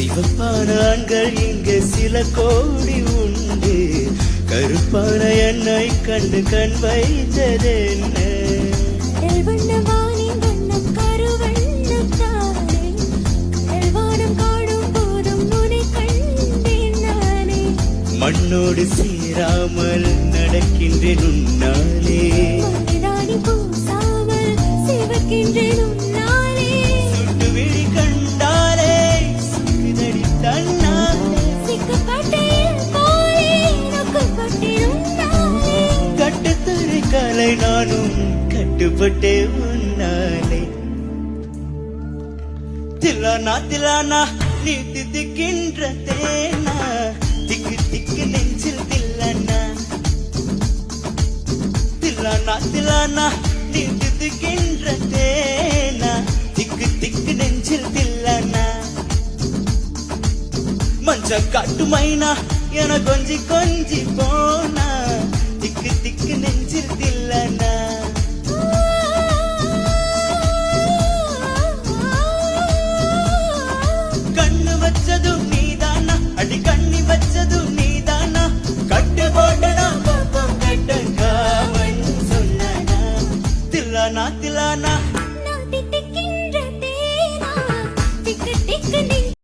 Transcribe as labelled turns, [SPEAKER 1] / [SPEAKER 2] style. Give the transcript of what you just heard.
[SPEAKER 1] சிவப்பான ஆண்கள் இங்கு சில கோடி உண்டு, கருப்பான என்னை கண்டு கண் வைத்தது என்ன? மண்ணோடு சேராமல் நடக்கின்றேன் உன்னாலே, சுட்டு விழி கண்டாலே சுடுதடி தன்னாலே, கட்டுத்தரை காலை நானும் கட்டுப்பட்டே உன்னாலே. தில்லானா தில்லானா நீ திதிக்கின்ற தேனா, திக்கு திக்கு நெஞ்சில் தில்லானா. தில்லானா தில்லானா நீ திதிக்கின்ற தேனா, திக்கு திக்கு நெஞ்சில் தில்லானா. மஞ்ச காட்டு மைனா என கொஞ்சி கொஞ்சி போனா, திக்கு திக்கு நெஞ்சில் தில்லானா. கண்ணு வச்சதும் நீதானா, அடி கண்ணி வச்சதும் நீதானா, கட்டு போட்டனா பாப்பம் கட்ட காவன் சொன்னானா. தில்லானா தில்லானா